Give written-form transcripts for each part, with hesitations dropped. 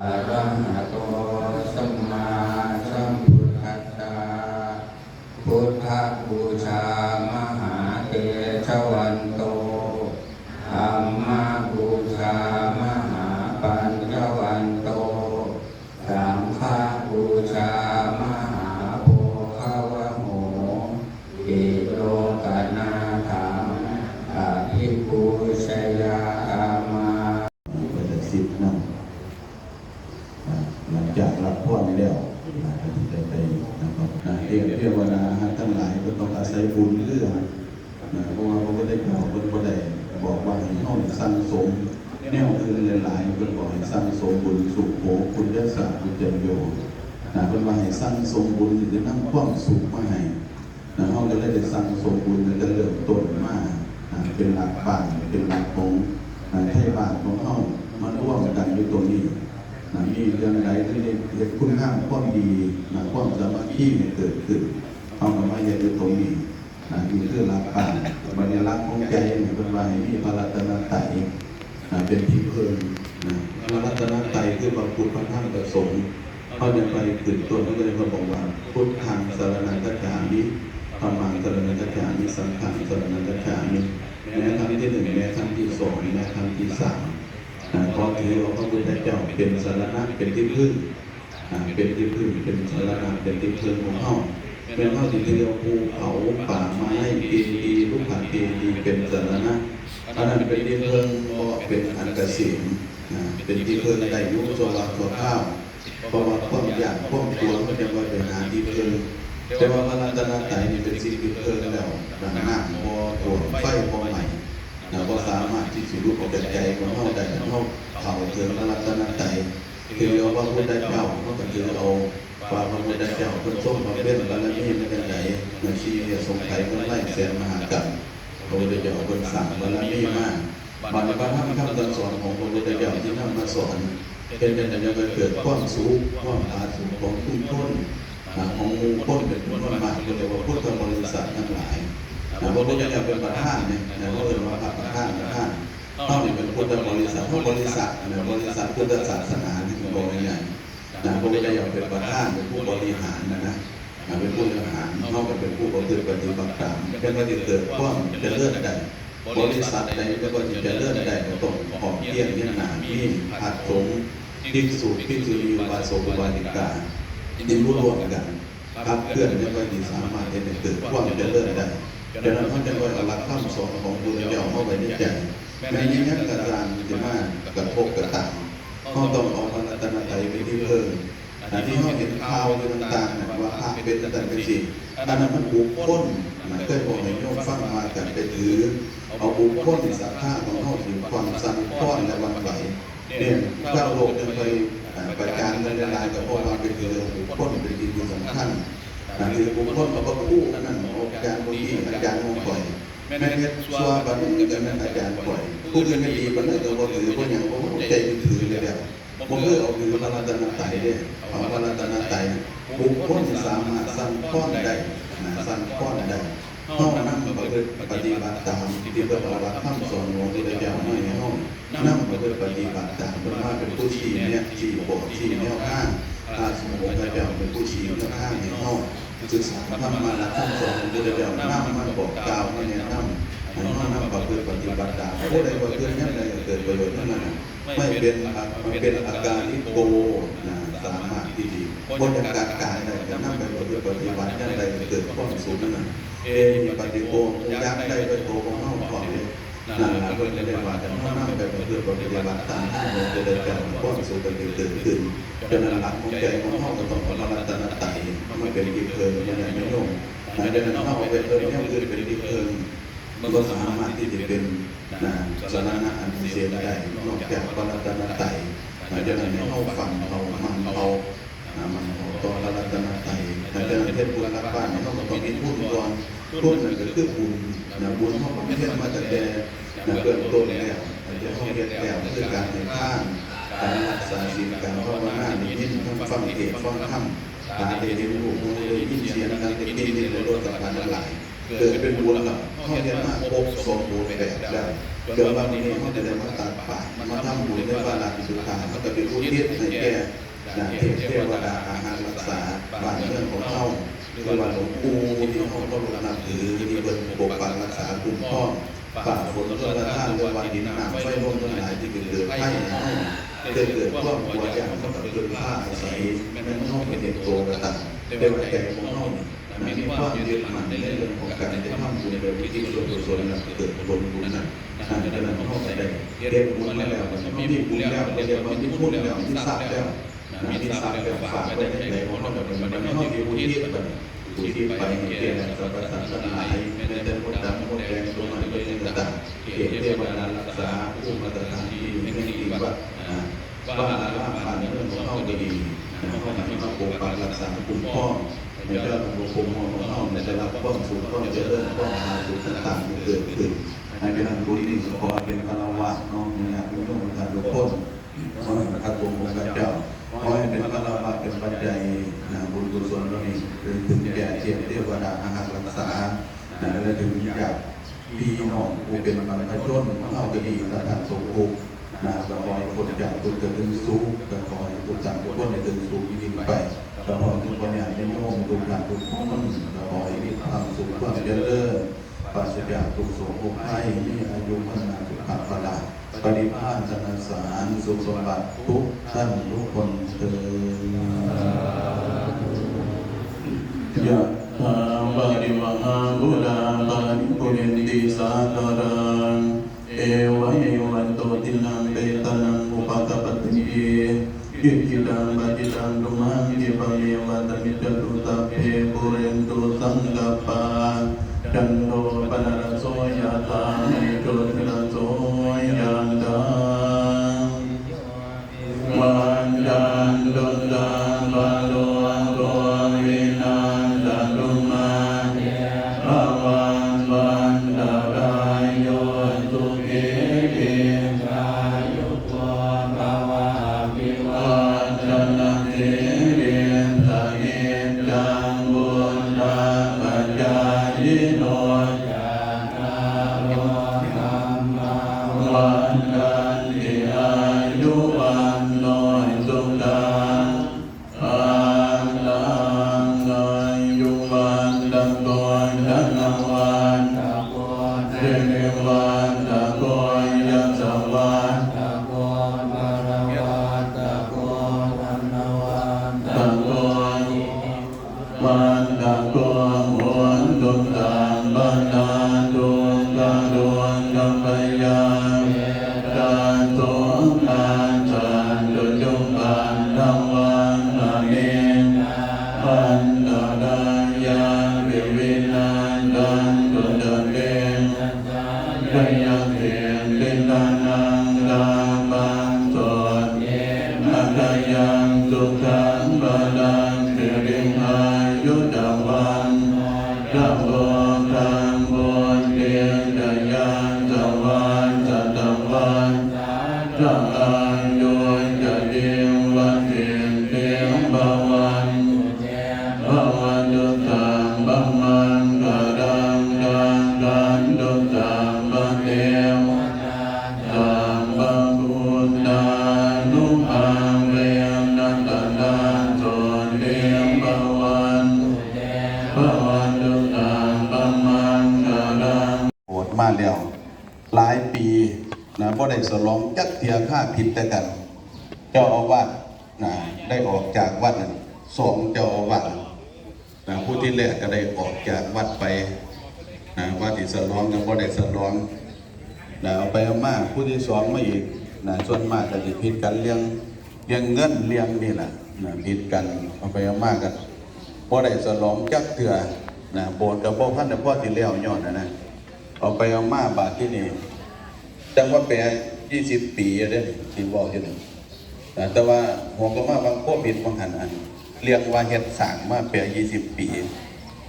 อะระหะโตสัมมาสัมพุทธัสสะพุทธบูชามหาเถชวันโตธัมมบูชามหาปัญญวันโตสังฆบูชามหาโภควโหอิโลกนาถังอภิปูชยามาเป็นสิบนั่งหลังจากรับพ่อในแล้วก็ที่ได้ไปนะครับเทวดาทั้งหลายก็ต้องอาศัยบุญเรื่อเพราะว่าพระพุทธเจ้าเป็นผู้ใดบอกว่าให้ห้องสั่งสมแนวอื่นหลายๆเป็นบอกให้สั่งสมบุญสุขโขคุณยศกุจโยเป็นว่าให้สั่งสมบุญจะนำความสุขมาให้ห้องก็ได้สั่งสมบุญจะเริ่มต้นมาเป็นหลักบ้านเป็นหลักของเทศบาลของห้องมันร่วมกันอยู่ตรงนี้มีเรื่องใดที่ได้เกิดคุณค่าความดีความสามัคคีเกิดขึ้นเอามาเห็นอยู่ตรงนี้มีเรื่องหลักบ้านบรรลักษณ์ของใจเป็นว่าให้มีพระรัตนตรัยเป็นที่พึ่งพระรัตนตรัยคือพระพุทธพระธรรมพระสงฆ์เขาจะไปตื่นตัวเขาเลยเขาบอกว่าพุทธังสรณังคัจฉามิธัมมังสรณังคัจฉามิสังฆังสรณังคัจฉามิแม้ครั้งที่หนึ่งแม้ครั้งที่สองแม้ครั้งที่สามพอถือว่าพระพุทธเจ้าเป็นสรณะเป็นที่พึ่งเป็นที่พึ่งเป็นสรณะเป็นที่พึ่งของเขาเป็นเขาที่เรียกภูเขาป่าไม้ปีดีลูกขันปีดีเป็นสรณะอันนั้นเป็นที่พึ่งก็เป็นอันกสิมเป็นที่พึ่งได้ยุสวรรค์ตัวข้าวเพราะว่าความอยากความกลัวมันจะว่าเป็นหาที่พึ่งแต่ว่าพระรัตนตรัยนี่เป็นสิ่งที่พึ่งแล้วดังน้ำบ่ตัวไฟบ่ใหม่ก็สามารถที่จะรู้ออกจากใจของเขาได้เขาเกิดพระรัตนตรัยคือเอาว่าพุทธเจ้าเขาก็คือเอาความพระพุทธเจ้าคนทรงมาเป็นบารมีในกันไหนในชีวิตทรงไถ่คนไล่แสนมหากรรมพระพุทธเจ้าคนสั่งบารมีมากบรรดาคำสอนของพระพุทธเจ้าที่นำมาสอนเป็นจะเกิดความสุขความผาสุกของทุกคนของมูลคนเป็นคนมากเรียกว่าพุทธบริษัททั้งหลายพระพุทธเจ้าเป็นประธานเนี่ยเขาเรียกว่าประธานเขาเป็นพุทธบริษัทเขาบริษัทพุทธศาสนาที่มันบอกอย่างพระพุทธเจ้าเป็นประธานเป็นผู้บริหารเป็นผู้บริหารเขาเป็นผู้ปฏิบัติตามเป็นปฏิเกิดความจะเลื่อนใดบริษัทใดก็จะเลื่อนใดต้องของเที่ยงเนี่ยหนามีอัดสงภิกษุภิกษุณีวาโสวาติกาที่ร่วมกันครับเพื่อนเนี่ยก็สามารถจะเกิดความจะเลื่อนใดดังนั้นเขาจะว่าหลักคำสอนของพระพุทธเจ้าเข้าไปในใจแม้ยิ่งกระด้างจะมากระทบกระทั่งเขาต้องเอาพระรัตนตรัยเป็นที่พึ่งที่เขาเห็นข่าวต่างๆว่าพระเป็นต่างๆเป็นสิ่งอันนั้นมันบุคคลเคยบอกให้โยมฟังมากันไปถือเอาบุคคลศรัทธาของเขาถึงความสั่นคลอนและวันไหวเนี่ยถ้าโลกจะไปประจานในเวลากับพวกเราไปถือบุคคลเป็นที่สำคัญถือบุคคลมาประคู่นั่นอาจารย์คนนี้อาจารย์มงคลแม่เฮ็ดชัวบันนี้ก็เป็นอาจารย์ปล่อยผู้อื่นไม่ดีบันนี้ก็ว่าถือว่าอย่างผมใจถือเลยแล้วผมเลือกเอาถือพระรัตนตรัยเนี่ยเอาพระรัตนตรัยบุคคลสามารถสั่งค้อนได้สั่งค้อนได้ห้องนั่งปฏิบัติตามที่พระบรมคำสอนของพระเจ้าให้ในห้องนั่งปฏิบัติตามเป็นว่าเป็นผู้ชี้เนี่ยชี้บอกชี้แนวข้างสมองพระเจ้าเป็นผู้ชี้แนวข้างในห้องศึกษาธรรมะและคำสอนของพระเจ้านั่งมันบอกกล่าวให้แนะนำให้นั่งปฏิบัติตามผู้ใดว่าเพื่อนยังไงเกิดประโยชน์เท่านั้นไม่เป็นอาการที่โกสามารถที่ดีบนการการใดจะนั่งไปปฏิบัติยังไงเกิดความสุขนั้นมีปฏิโกยักษ์ได้ไปโตของห้องก่อนเลยนั่นแหละเพื่อนจะได้ว่าจะนั่งไปปฏิบัติตามที่เราจะได้เกิดความสุขเกิดขึ้นจนหลักของใจของห้องก็ต้องพระรัตนตรัยมันเป็นที่เพลินมันไม่โยงดังนั้นห้องเป็นเพลินเนี่ยคือเป็นที่เพลินมันก็สามารถที่จะเป็นสาระอันเสียได้นอกจากพระรัตนตรัยดังนั้นเข้าฟังเรามันต่อพระรัตนตรัยดังนั้นเทศบุญรักบ้านเขาก็ต้องมีพูดก่อนพูดนั่นก็คือบุญบุญเขาไม่เทศมาแต่เกิดต้นแล้วจะเขาเรียกแล้วคือการเป็นข้างการรักษาศีลการภาวนาในยิ่งฟังเทศฟังธรรมตาเห็นรูปเลยยิ่งเสียงการติดดินในโลกต่างๆหลายเกิดเป็นบุญแล้วเขาเรียกว่าพบสมบูรณ์แบบแล้ว เดี๋ยววันนี้เขาจะได้มาตัดป่ามาทำบุญในวาระสุดท้ายก็จะเป็นอุทิศให้แก่เทวดาอาหารรักษาบ้านเมืองของเขาหรือว่าหลวงปู่ที่เขาก็รู้นับถือที่เป็นปกปักรักษาคุ้มครองฝ่าฝนต้นละท่านในวันดินน้ำไฟลมทั้งหลายที่เกิดให้เกิดความหัวใจก็เกิดผ้าอาศัยแม่น้องเป็นเด็กโตกระตันเป็นใจของน้องมีความยึดมั่นในเรื่องของการได้ทำบุญโดยที่ส่วนนั้นเกิดผลบุญนั้นดังนั้นเขาได้เรียนบุญมาแล้วมีบุญแล้วเรียนว่ามีบุญแล้วมีทราบแล้วมีทราบแล้วฝากไว้ในของเราแบบมันไม่ต้องอุทิศแบบอุทิศไปเกี่ยวกับประสาททั้งหลายแม้แต่มดดำมดแดงตัวมันก็ยังต่างเกี่ยวกับเทวดารักษาผู้มาตรฐานที่ไม่ดีว่าผ่านเรื่องของเขาดีเขาทำให้เขาปกปักรักษาคุ้มครองในเรื่องของภูมิของเขาในได้รับความสุขความเจริญความหาสุขต่างๆเกิดขึ้นให้เป็นบุญที่ขอเป็นคารวะน้องเนี่ยเป็นต้องการทุกคนขอให้พระองค์พระเจ้าขอให้เป็นคารวะเป็นปัจจัยบุญกุศลเหล่านี้ถึงแก่เทวดาอาหารรักษาและถึงจากพี่น้องผู้เป็นบรรพชนเข้าจะดีสถานสงฆ์ขอให้คนจากคนเกิดขึ้นสูงขอให้ทุกท่านทุกคนได้ถึงสูงยิ่งไปขอให้ทุกคนเนี่ยได้โน้มทุกท่านทุกคนขอให้มีความสุขความเจริญปราศจากทุกโศกโรคภัยมีอายุมั่นขวัญสุขภาพปฏิภาณธนสารสุขสมบัติทุกท่านทุกคนเถิดยะถาวาริวหาบุราปาริปุเรนติสาคารังเอวะเอวันโตตินังเปตนังอุปกปปติยิกิตังปฏิตังตุมังยิปะเมวะตมิจตุตะเพปุเรนตุสังกปาจันโทปนรโสยะถามณิโชติรโสยะถาวันจันตุตังปะโลโกวินาศตุมาภวันวันตรายโยสุขิติกายุโกภวะภิวัชนะเสรีสะเอจังบุญตาปัจจายโนวันกันติอายุวันโนสุขังอาลังอายุวันตะโกนธนวันตะโกนเทวันตะโกนยัสวันตะโกนบารวันตะโกนวันวันตะโกนวันตะโกนหวนตุตังบันดาตุกะดวงกัมปยาการสงการฉันตุจุปันธังวันอาเนปันตะดายาวิวินันตันตุตะเตกยะเทติตานังกาปังโสนักยังสุขังบาลังสิริอายุตวันรัมโภคังโพเตจยังสวันสัตวันสังอายุจะเดียงวันเทียนเทียงบาวันบาวันตุตังบัมมันกะดังดังกันตุตังบัเทวตังบังคุตานุอังเวนัตตาโสเทียงบาวันบาวันตุตังบัมมันกะดังโหดมาแล้วหลายปีนะบ่ได้สลองจักเทียค่าผิดแต่กันเจ้าอาวาสนะได้ออกจากวัดนั้นสองเจ้าอาวาสนะผู้ที่แรกก็ได้ออกจากวัดไปนะวัดที่สลองก็บ่ได้สลองนะเอาไปเอามาผู้ที่สองมาอีกนะส่วนมากก็จะผิดกันเรื่องเงินเรื่องนี่แหละนะผิดกันเอาไปเอามากันบ่ได้สลองจักเทื่อนะโบสถ์กับบ่พันแต่พ่อที่แล้วย้อนนะเอาไปเอามาบาดที่นี่จังว่าแปล20 ปีเด้ที่บอกอยู่นี่แต่ว่าหัวก็มาบางพวกผิดบางหันอันเรียกว่าเฮ็ดสร้างมาแปล20 ปี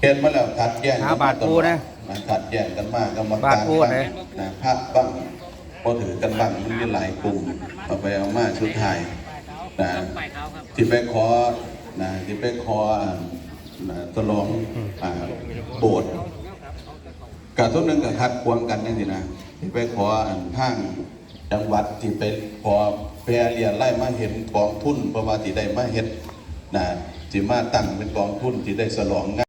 เฮ็ดมาแล้วขัดแย้งกันมาตลอดขัดแย้งกันมากกรรมการนะพระบ้างบ่ถือกันบ้างมันมีหลายกลุ่มเอาไปเอามาสุดท้ายนะที่ไปขอนะที่ไปขอตลองโบสถ์กับทุกนึงกับขัดขวางกันนั่นสินะ ที่ไปขออันทางจังหวัดที่ไปขอแปรเรียนไล่มาเห็นกองทุนเพราะว่าที่ได้มาเห็นนะที่มาตั้งเป็นกองทุนที่ได้ฉลอง